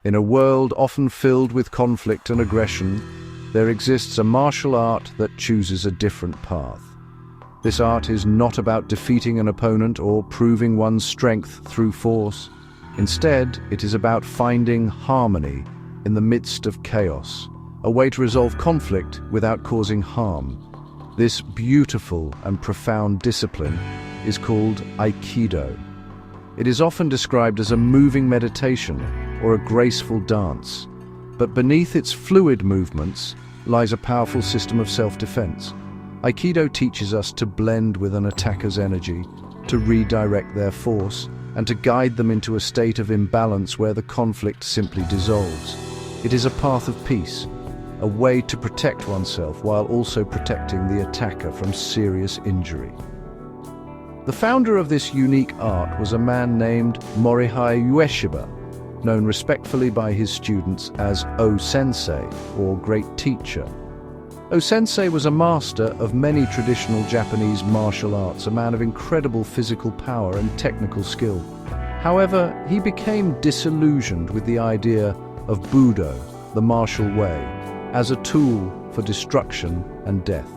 In a world often filled with conflict and aggression, there exists a martial art that chooses a different path. This art is not about defeating an opponent or proving one's strength through force. Instead, it is about finding harmony in the midst of chaos, a way to resolve conflict without causing harm. This beautiful and profound discipline is called Aikido. It is often described as a moving meditation or a graceful dance, but beneath its fluid movements lies a powerful system of self-defense. Aikido teaches us to blend with an attacker's energy, to redirect their force, and to guide them into a state of imbalance where the conflict simply dissolves. It is a path of peace, a way to protect oneself while also protecting the attacker from serious injury. The founder of this unique art was a man named Morihei Ueshiba, known respectfully by his students as O-sensei, or Great Teacher. O-sensei was a master of many traditional Japanese martial arts, a man of incredible physical power and technical skill. However, he became disillusioned with the idea of Budo, the martial way, as a tool for destruction and death.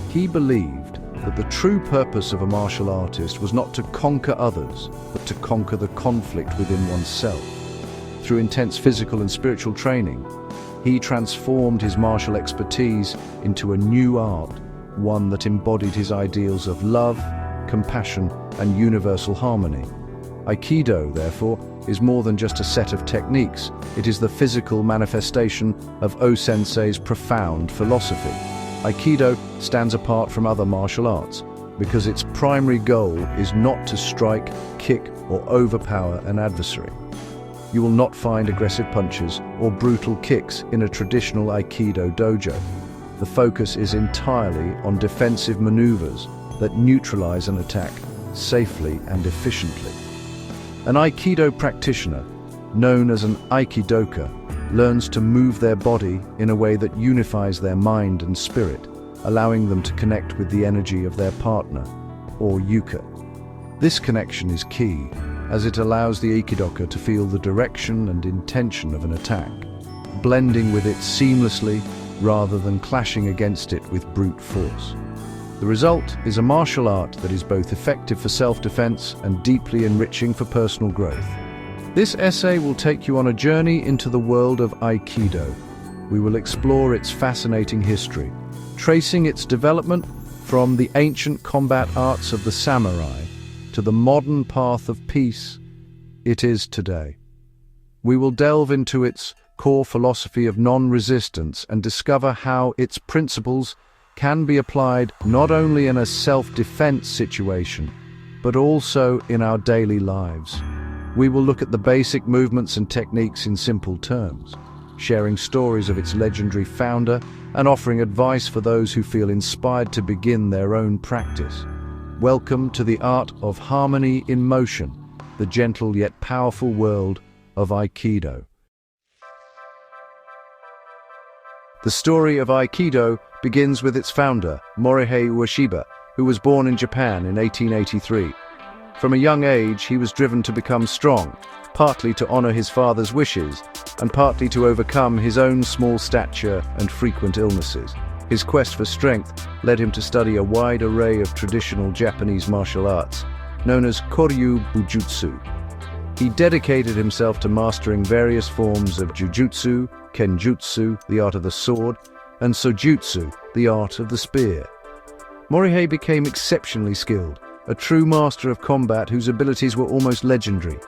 He believed that the true purpose of a martial artist was not to conquer others, but to conquer the conflict within oneself. Through intense physical and spiritual training, he transformed his martial expertise into a new art, one that embodied his ideals of love, compassion, and universal harmony. Aikido, therefore, is more than just a set of techniques. It is the physical manifestation of O-sensei's profound philosophy. Aikido stands apart from other martial arts because its primary goal is not to strike, kick, or overpower an adversary. You will not find aggressive punches or brutal kicks in a traditional Aikido dojo. The focus is entirely on defensive maneuvers that neutralize an attack safely and efficiently. An Aikido practitioner, known as an Aikidoka, learns to move their body in a way that unifies their mind and spirit, allowing them to connect with the energy of their partner, or yuka. This connection is key, as it allows the Aikidoka to feel the direction and intention of an attack, blending with it seamlessly rather than clashing against it with brute force. The result is a martial art that is both effective for self-defense and deeply enriching for personal growth. This essay will take you on a journey into the world of Aikido. We will explore its fascinating history, tracing its development from the ancient combat arts of the samurai to the modern path of peace it is today. We will delve into its core philosophy of non-resistance and discover how its principles can be applied not only in a self-defense situation, but also in our daily lives. We will look at the basic movements and techniques in simple terms, sharing stories of its legendary founder and offering advice for those who feel inspired to begin their own practice. Welcome to the art of harmony in motion, the gentle yet powerful world of Aikido. The story of Aikido begins with its founder, Morihei Ueshiba, who was born in Japan in 1883. From a young age, he was driven to become strong, partly to honor his father's wishes, and partly to overcome his own small stature and frequent illnesses. His quest for strength led him to study a wide array of traditional Japanese martial arts, known as Koryu Bujutsu. He dedicated himself to mastering various forms of jujutsu, kenjutsu, the art of the sword, and sojutsu, the art of the spear. Morihei became exceptionally skilled, a true master of combat whose abilities were almost legendary.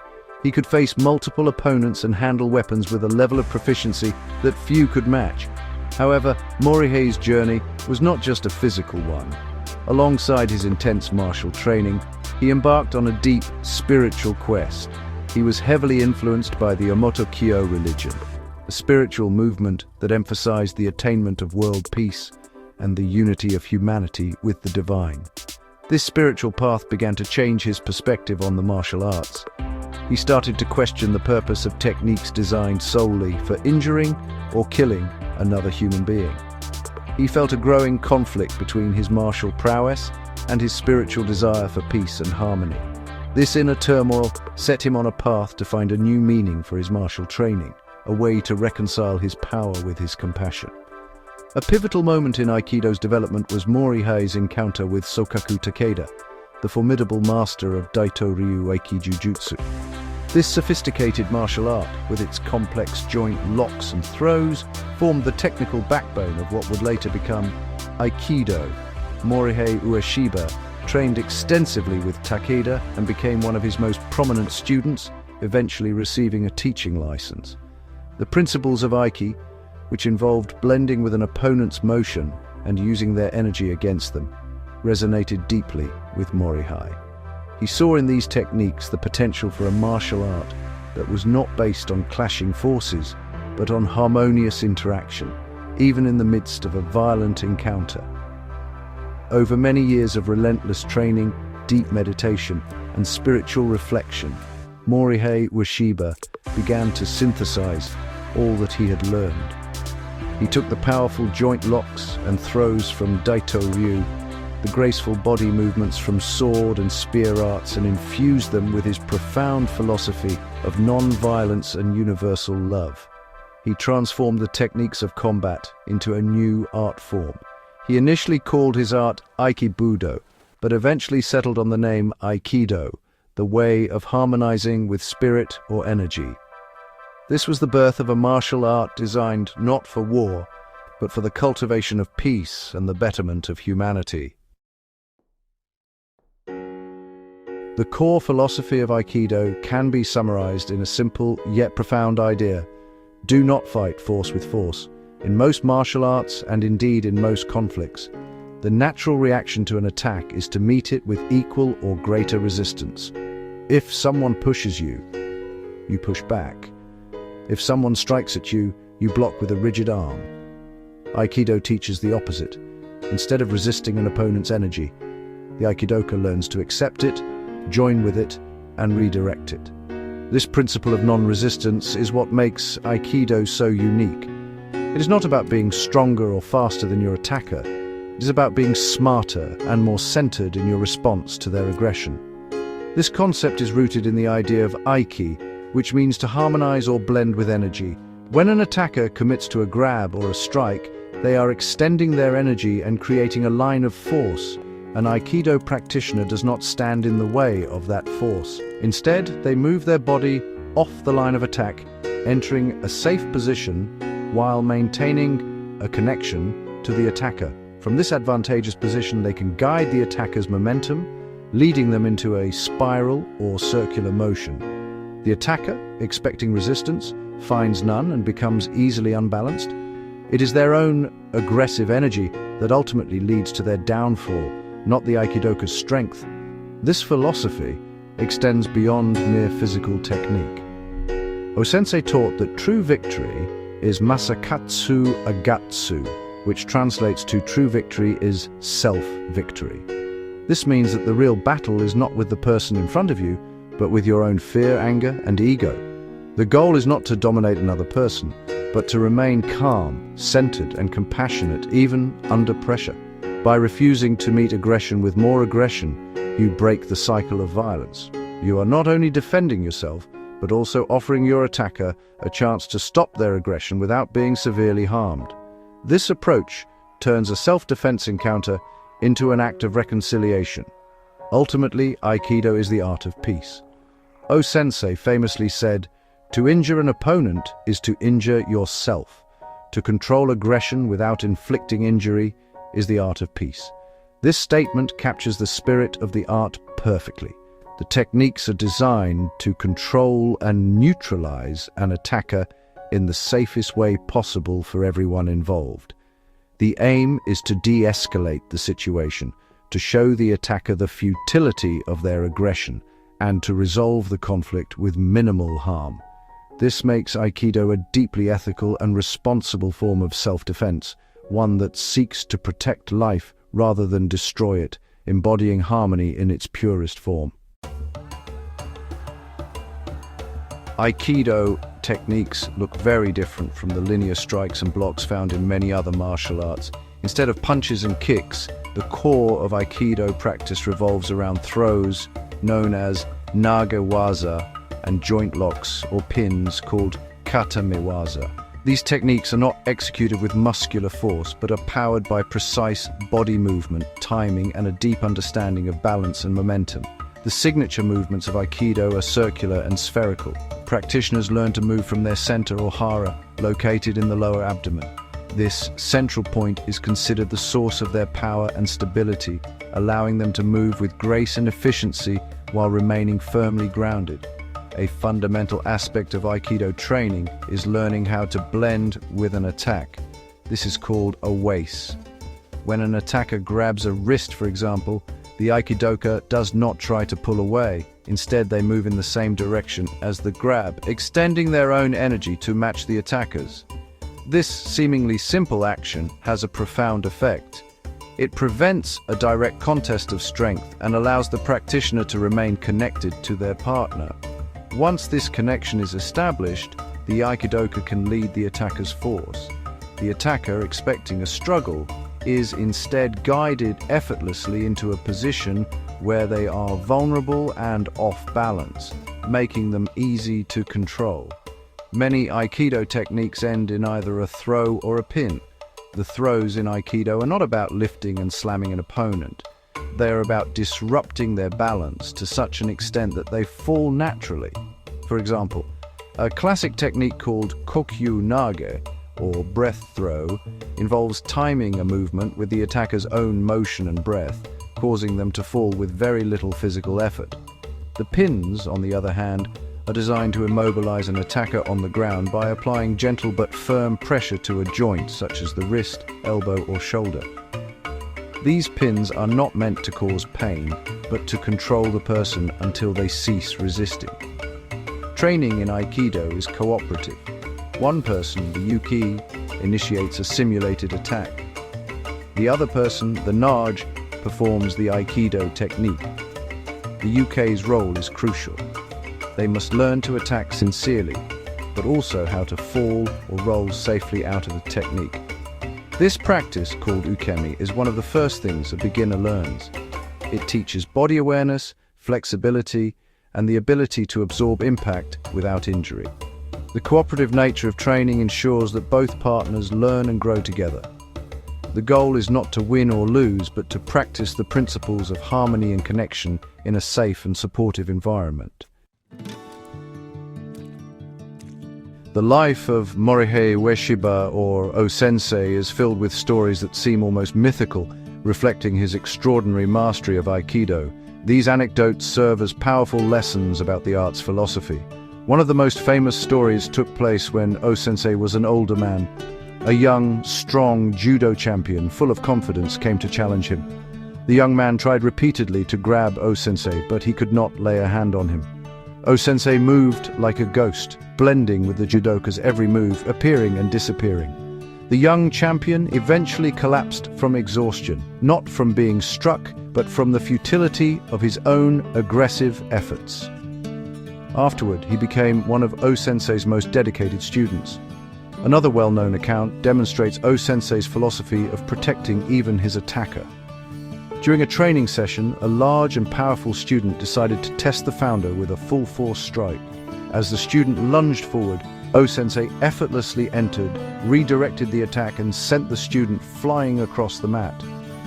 He could face multiple opponents and handle weapons with a level of proficiency that few could match. However, Morihei's journey was not just a physical one. Alongside his intense martial training, he embarked on a deep spiritual quest. He was heavily influenced by the Omoto-kyo religion, a spiritual movement that emphasized the attainment of world peace and the unity of humanity with the divine. This spiritual path began to change his perspective on the martial arts. He started to question the purpose of techniques designed solely for injuring or killing another human being. He felt a growing conflict between his martial prowess and his spiritual desire for peace and harmony. This inner turmoil set him on a path to find a new meaning for his martial training. a way to reconcile his power with his compassion. A pivotal moment in Aikido's development was Morihei's encounter with Sokaku Takeda, the formidable master of Daito-ryu Aikijujutsu. This sophisticated martial art, with its complex joint locks and throws, formed the technical backbone of what would later become Aikido. Morihei Ueshiba trained extensively with Takeda and became one of his most prominent students, eventually receiving a teaching license. The principles of Aiki, which involved blending with an opponent's motion and using their energy against them, resonated deeply with Morihei. He saw in these techniques the potential for a martial art that was not based on clashing forces, but on harmonious interaction, even in the midst of a violent encounter. Over many years of relentless training, deep meditation, and spiritual reflection, Morihei Ueshiba began to synthesize all that he had learned. He took the powerful joint locks and throws from Daito-ryu, the graceful body movements from sword and spear arts, and infused them with his profound philosophy of non-violence and universal love. He transformed the techniques of combat into a new art form. He initially called his art Aikibudo, but eventually settled on the name Aikido, the way of harmonizing with spirit or energy. This was the birth of a martial art designed not for war, but for the cultivation of peace and the betterment of humanity. The core philosophy of Aikido can be summarized in a simple yet profound idea: do not fight force with force. In most martial arts, and indeed in most conflicts, the natural reaction to an attack is to meet it with equal or greater resistance. If someone pushes you, you push back. If someone strikes at you, you block with a rigid arm. Aikido teaches the opposite. Instead of resisting an opponent's energy, the Aikidoka learns to accept it, join with it, and redirect it. This principle of non-resistance is what makes Aikido so unique. It is not about being stronger or faster than your attacker. It is about being smarter and more centered in your response to their aggression. This concept is rooted in the idea of Aiki, which means to harmonize or blend with energy. When an attacker commits to a grab or a strike, they are extending their energy and creating a line of force. An Aikido practitioner does not stand in the way of that force. Instead, they move their body off the line of attack, entering a safe position while maintaining a connection to the attacker. From this advantageous position, they can guide the attacker's momentum, leading them into a spiral or circular motion. The attacker, expecting resistance, finds none and becomes easily unbalanced. It is their own aggressive energy that ultimately leads to their downfall, not the Aikidoka's strength. This philosophy extends beyond mere physical technique. O-sensei taught that true victory is masakatsu agatsu, which translates to true victory is self-victory. This means that the real battle is not with the person in front of you, but with your own fear, anger, and ego. The goal is not to dominate another person, but to remain calm, centered, and compassionate even under pressure. By refusing to meet aggression with more aggression, you break the cycle of violence. You are not only defending yourself, but also offering your attacker a chance to stop their aggression without being severely harmed. This approach turns a self-defense encounter into an act of reconciliation. Ultimately, Aikido is the art of peace. O-sensei famously said, "To injure an opponent is to injure yourself. To control aggression without inflicting injury is the art of peace." This statement captures the spirit of the art perfectly. The techniques are designed to control and neutralize an attacker in the safest way possible for everyone involved. The aim is to de-escalate the situation, to show the attacker the futility of their aggression, and to resolve the conflict with minimal harm. This makes Aikido a deeply ethical and responsible form of self-defense, one that seeks to protect life rather than destroy it, embodying harmony in its purest form. Aikido techniques look very different from the linear strikes and blocks found in many other martial arts. Instead of punches and kicks, the core of Aikido practice revolves around throws known as nagewaza and joint locks or pins called kata mewaza. These techniques are not executed with muscular force, but are powered by precise body movement, timing, and a deep understanding of balance and momentum. The signature movements of Aikido are circular and spherical. Practitioners learn to move from their center or hara, located in the lower abdomen. This central point is considered the source of their power and stability, allowing them to move with grace and efficiency while remaining firmly grounded. A fundamental aspect of Aikido training is learning how to blend with an attack. This is called a wace. When an attacker grabs a wrist, for example, the Aikidoka does not try to pull away. Instead, they move in the same direction as the grab, extending their own energy to match the attacker's. This seemingly simple action has a profound effect. It prevents a direct contest of strength and allows the practitioner to remain connected to their partner. Once this connection is established, the Aikidoka can lead the attacker's force. The attacker, expecting a struggle, is instead guided effortlessly into a position where they are vulnerable and off balance, making them easy to control. Many Aikido techniques end in either a throw or a pin. The throws in Aikido are not about lifting and slamming an opponent. They are about disrupting their balance to such an extent that they fall naturally. For example, a classic technique called kokyu nage, or breath throw, involves timing a movement with the attacker's own motion and breath, causing them to fall with very little physical effort. The pins, on the other hand, are designed to immobilize an attacker on the ground by applying gentle but firm pressure to a joint such as the wrist, elbow, or shoulder. These pins are not meant to cause pain, but to control the person until they cease resisting. Training in Aikido is cooperative. One person, the yuki, initiates a simulated attack. The other person, the nage, performs the Aikido technique. The yuki's role is crucial. They must learn to attack sincerely, but also how to fall or roll safely out of the technique. This practice, called ukemi, is one of the first things a beginner learns. It teaches body awareness, flexibility, and the ability to absorb impact without injury. The cooperative nature of training ensures that both partners learn and grow together. The goal is not to win or lose, but to practice the principles of harmony and connection in a safe and supportive environment. The life of Morihei Ueshiba, or O-sensei, is filled with stories that seem almost mythical, reflecting his extraordinary mastery of Aikido. These anecdotes serve as powerful lessons about the art's philosophy. One of the most famous stories took place when O-sensei was an older man. A young, strong judo champion, full of confidence, came to challenge him. The young man tried repeatedly to grab O-sensei, but he could not lay a hand on him. O-sensei moved like a ghost, blending with the judoka's every move, appearing and disappearing. The young champion eventually collapsed from exhaustion, not from being struck, but from the futility of his own aggressive efforts. Afterward, he became one of O-sensei's most dedicated students. Another well-known account demonstrates O-sensei's philosophy of protecting even his attacker. During a training session, a large and powerful student decided to test the founder with a full-force strike. As the student lunged forward, O-sensei effortlessly entered, redirected the attack, and sent the student flying across the mat.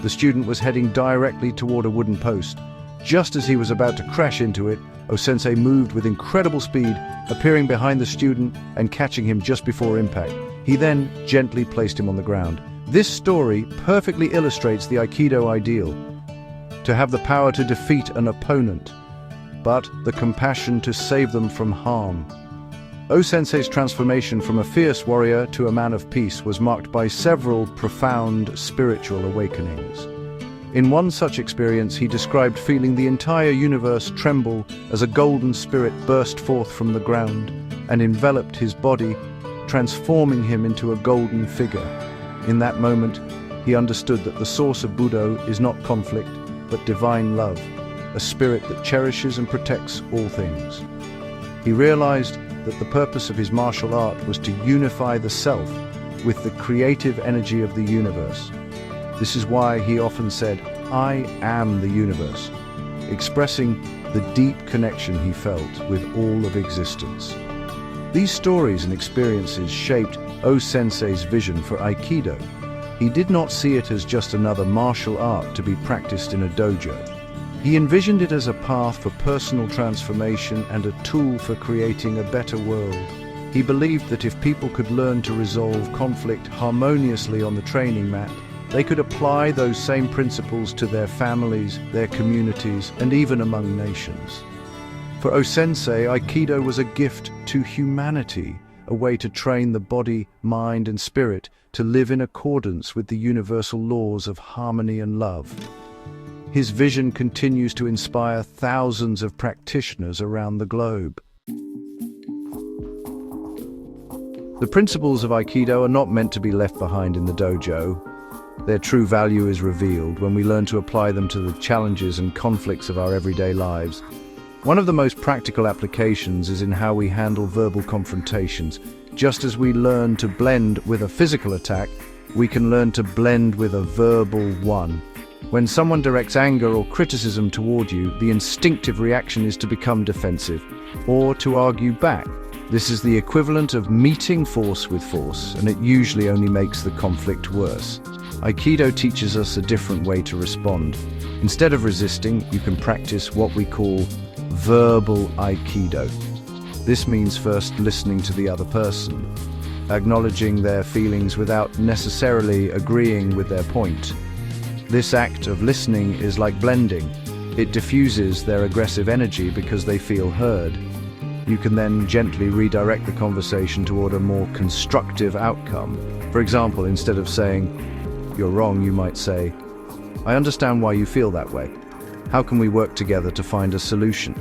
The student was heading directly toward a wooden post. Just as he was about to crash into it, O-sensei moved with incredible speed, appearing behind the student and catching him just before impact. He then gently placed him on the ground. This story perfectly illustrates the Aikido ideal: to have the power to defeat an opponent, but the compassion to save them from harm. O-sensei's transformation from a fierce warrior to a man of peace was marked by several profound spiritual awakenings. In one such experience, he described feeling the entire universe tremble as a golden spirit burst forth from the ground and enveloped his body, transforming him into a golden figure. In that moment, he understood that the source of Budo is not conflict, but divine love, a spirit that cherishes and protects all things. He realized that the purpose of his martial art was to unify the self with the creative energy of the universe. This is why he often said, "I am the universe," expressing the deep connection he felt with all of existence. These stories and experiences shaped O-sensei's vision for Aikido. He did not see it as just another martial art to be practiced in a dojo. He envisioned it as a path for personal transformation and a tool for creating a better world. He believed that if people could learn to resolve conflict harmoniously on the training mat, they could apply those same principles to their families, their communities, and even among nations. For O-sensei, Aikido was a gift to humanity, a way to train the body, mind, and spirit to live in accordance with the universal laws of harmony and love. His vision continues to inspire thousands of practitioners around the globe. The principles of Aikido are not meant to be left behind in the dojo. Their true value is revealed when we learn to apply them to the challenges and conflicts of our everyday lives. One of the most practical applications is in how we handle verbal confrontations. Just as we learn to blend with a physical attack, we can learn to blend with a verbal one. When someone directs anger or criticism toward you, the instinctive reaction is to become defensive or to argue back. This is the equivalent of meeting force with force, and it usually only makes the conflict worse. Aikido teaches us a different way to respond. Instead of resisting, you can practice what we call verbal Aikido. This means first listening to the other person, acknowledging their feelings without necessarily agreeing with their point. This act of listening is like blending. It diffuses their aggressive energy because they feel heard. You can then gently redirect the conversation toward a more constructive outcome. For example, instead of saying, "You're wrong," you might say, "I understand why you feel that way. How can we work together to find a solution?"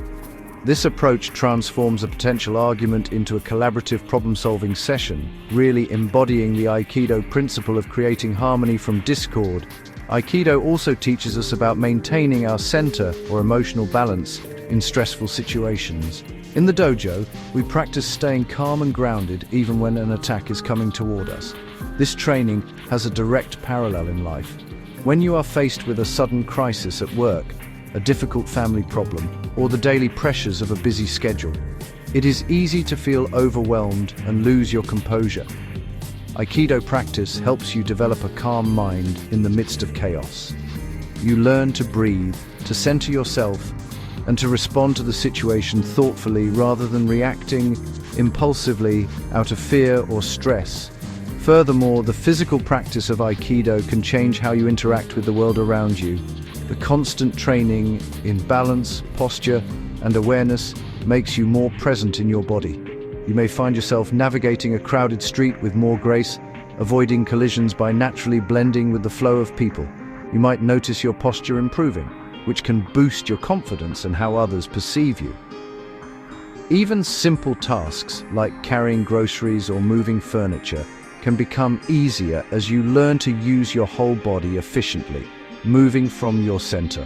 This approach transforms a potential argument into a collaborative problem-solving session, really embodying the Aikido principle of creating harmony from discord. Aikido also teaches us about maintaining our center or emotional balance in stressful situations. In the dojo, we practice staying calm and grounded even when an attack is coming toward us. This training has a direct parallel in life. When you are faced with a sudden crisis at work, a difficult family problem, or the daily pressures of a busy schedule, it is easy to feel overwhelmed and lose your composure. Aikido practice helps you develop a calm mind in the midst of chaos. You learn to breathe, to center yourself, and to respond to the situation thoughtfully rather than reacting impulsively out of fear or stress. Furthermore, the physical practice of Aikido can change how you interact with the world around you. The constant training in balance, posture, and awareness makes you more present in your body. You may find yourself navigating a crowded street with more grace, avoiding collisions by naturally blending with the flow of people. You might notice your posture improving, which can boost your confidence and how others perceive you. Even simple tasks like carrying groceries or moving furniture can become easier as you learn to use your whole body efficiently, moving from your center.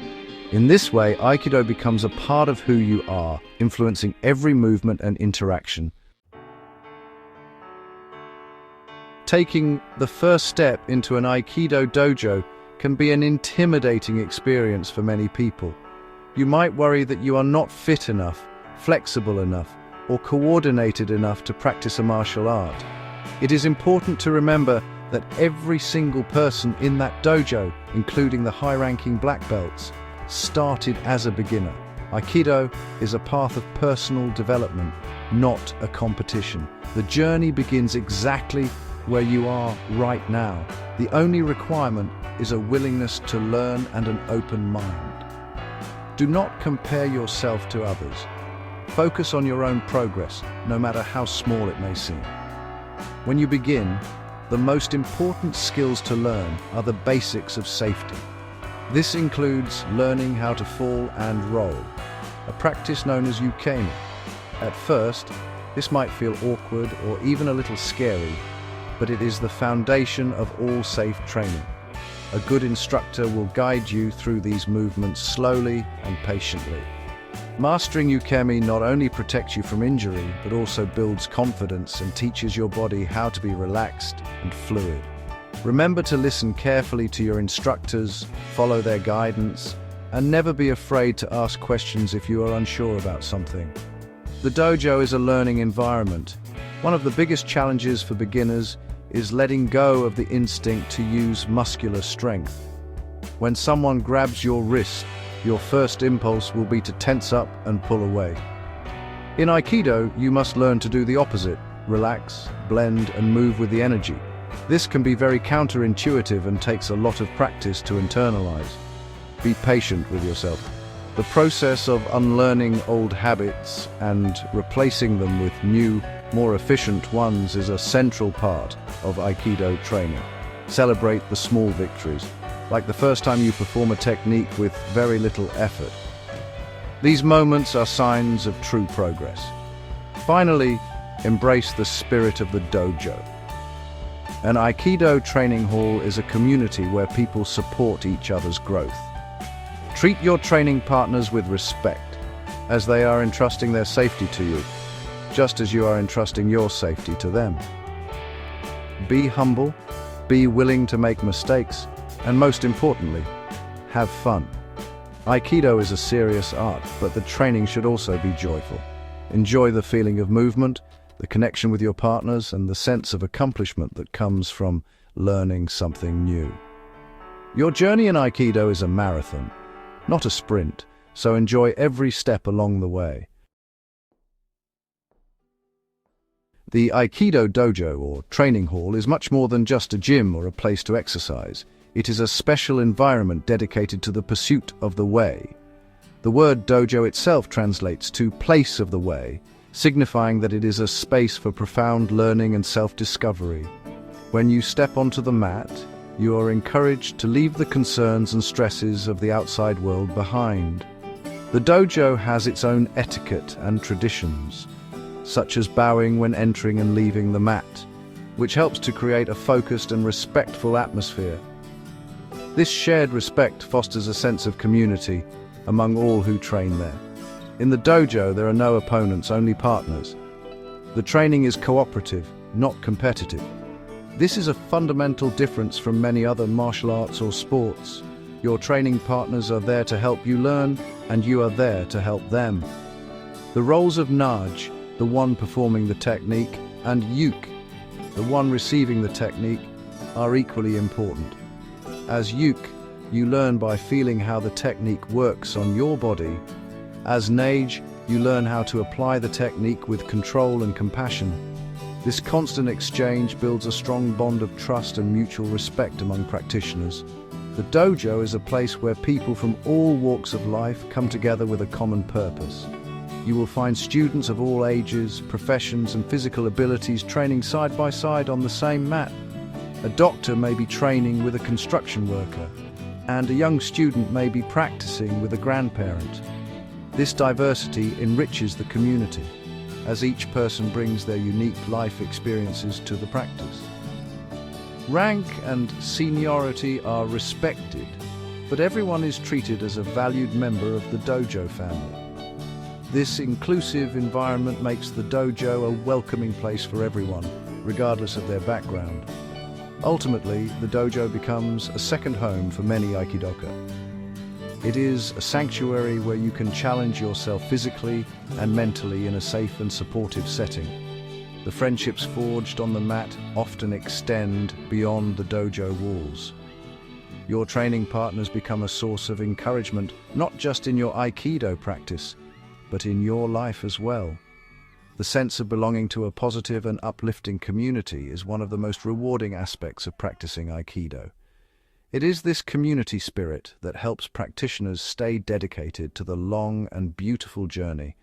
In this way, Aikido becomes a part of who you are, influencing every movement and interaction. Taking the first step into an Aikido dojo can be an intimidating experience for many people. You might worry that you are not fit enough, flexible enough, or coordinated enough to practice a martial art. It is important to remember that every single person in that dojo, including the high-ranking black belts, started as a beginner. Aikido is a path of personal development, not a competition. The journey begins exactly where you are right now. The only requirement is a willingness to learn and an open mind. Do not compare yourself to others. Focus on your own progress, no matter how small it may seem. When you begin, the most important skills to learn are the basics of safety. This includes learning how to fall and roll, a practice known as ukemi. At first, this might feel awkward or even a little scary, but it is the foundation of all safe training. A good instructor will guide you through these movements slowly and patiently. Mastering ukemi not only protects you from injury, but also builds confidence and teaches your body how to be relaxed and fluid. Remember to listen carefully to your instructors, follow their guidance, and never be afraid to ask questions if you are unsure about something. The dojo is a learning environment. One of the biggest challenges for beginners is letting go of the instinct to use muscular strength. When someone grabs your wrist, your first impulse will be to tense up and pull away. In Aikido, you must learn to do the opposite: relax, blend, and move with the energy. This can be very counterintuitive and takes a lot of practice to internalize. Be patient with yourself. The process of unlearning old habits and replacing them with new, more efficient ones is a central part of Aikido training. Celebrate the small victories, like the first time you perform a technique with very little effort. These moments are signs of true progress. Finally, embrace the spirit of the dojo. An Aikido training hall is a community where people support each other's growth. Treat your training partners with respect, as they are entrusting their safety to you, just as you are entrusting your safety to them. Be humble, be willing to make mistakes, and most importantly, have fun. Aikido is a serious art, but the training should also be joyful. Enjoy the feeling of movement, the connection with your partners, and the sense of accomplishment that comes from learning something new. Your journey in Aikido is a marathon, not a sprint, so enjoy every step along the way. The Aikido dojo, or training hall, is much more than just a gym or a place to exercise. It is a special environment dedicated to the pursuit of the way. The word dojo itself translates to place of the way, signifying that it is a space for profound learning and self-discovery. When you step onto the mat, you are encouraged to leave the concerns and stresses of the outside world behind. The dojo has its own etiquette and traditions, such as bowing when entering and leaving the mat, which helps to create a focused and respectful atmosphere. This shared respect fosters a sense of community among all who train there. In the dojo, there are no opponents, only partners. The training is cooperative, not competitive. This is a fundamental difference from many other martial arts or sports. Your training partners are there to help you learn, and you are there to help them. The roles of Naj, the one performing the technique, and Yuk, the one receiving the technique, are equally important. As Yuk, you learn by feeling how the technique works on your body. As Naj, you learn how to apply the technique with control and compassion. This constant exchange builds a strong bond of trust and mutual respect among practitioners. The dojo is a place where people from all walks of life come together with a common purpose. You will find students of all ages, professions, and physical abilities training side by side on the same mat. A doctor may be training with a construction worker, and a young student may be practicing with a grandparent. This diversity enriches the community, as each person brings their unique life experiences to the practice. Rank and seniority are respected, but everyone is treated as a valued member of the dojo family. This inclusive environment makes the dojo a welcoming place for everyone, regardless of their background. Ultimately, the dojo becomes a second home for many Aikidoka. It is a sanctuary where you can challenge yourself physically and mentally in a safe and supportive setting. The friendships forged on the mat often extend beyond the dojo walls. Your training partners become a source of encouragement, not just in your Aikido practice, but in your life as well. The sense of belonging to a positive and uplifting community is one of the most rewarding aspects of practicing Aikido. It is this community spirit that helps practitioners stay dedicated to the long and beautiful journey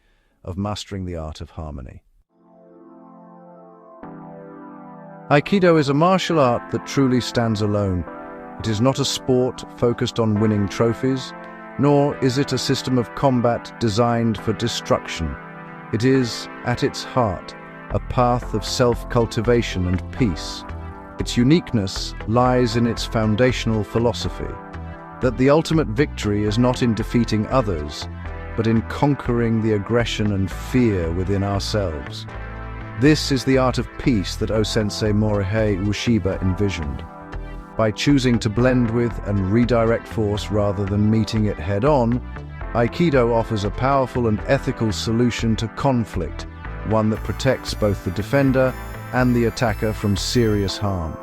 of mastering the art of harmony. Aikido is a martial art that truly stands alone. It is not a sport focused on winning trophies, nor is it a system of combat designed for destruction. It is, at its heart, a path of self-cultivation and peace. Its uniqueness lies in its foundational philosophy, that the ultimate victory is not in defeating others, but in conquering the aggression and fear within ourselves. This is the art of peace that O-sensei Morihei Ueshiba envisioned. By choosing to blend with and redirect force rather than meeting it head-on, Aikido offers a powerful and ethical solution to conflict, one that protects both the defender and the attacker from serious harm.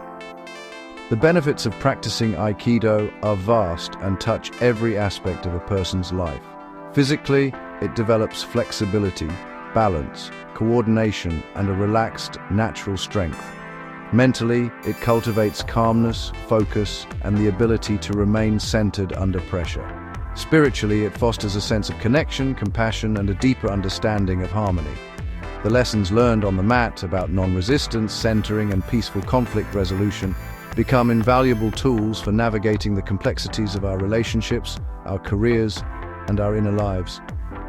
The benefits of practicing Aikido are vast and touch every aspect of a person's life. Physically, it develops flexibility, balance, coordination, and a relaxed, natural strength. Mentally, it cultivates calmness, focus, and the ability to remain centered under pressure. Spiritually, it fosters a sense of connection, compassion, and a deeper understanding of harmony. The lessons learned on the mat about non-resistance, centering, and peaceful conflict resolution become invaluable tools for navigating the complexities of our relationships, our careers, and our inner lives.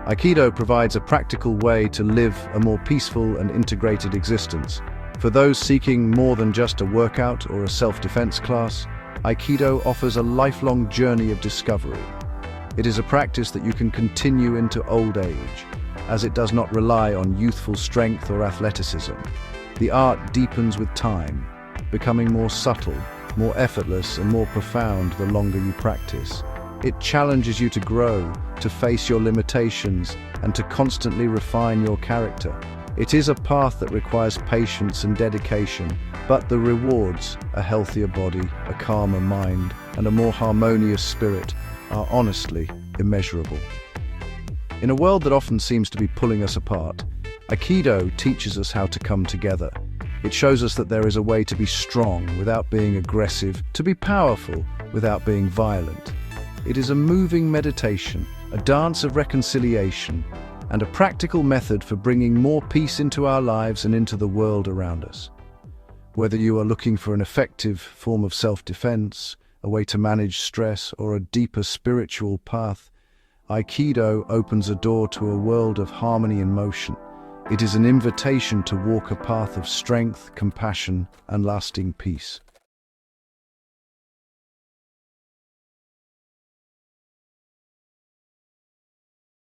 Aikido provides a practical way to live a more peaceful and integrated existence. For those seeking more than just a workout or a self-defense class, Aikido offers a lifelong journey of discovery. It is a practice that you can continue into old age, as it does not rely on youthful strength or athleticism. The art deepens with time, becoming more subtle, more effortless, and more profound the longer you practice. It challenges you to grow, to face your limitations, and to constantly refine your character. It is a path that requires patience and dedication, but the rewards, a healthier body, a calmer mind, and a more harmonious spirit, are honestly immeasurable. In a world that often seems to be pulling us apart, Aikido teaches us how to come together. It shows us that there is a way to be strong without being aggressive, to be powerful without being violent. It is a moving meditation, a dance of reconciliation, and a practical method for bringing more peace into our lives and into the world around us. Whether you are looking for an effective form of self-defense, a way to manage stress, or a deeper spiritual path, Aikido opens a door to a world of harmony and motion. It is an invitation to walk a path of strength, compassion, and lasting peace.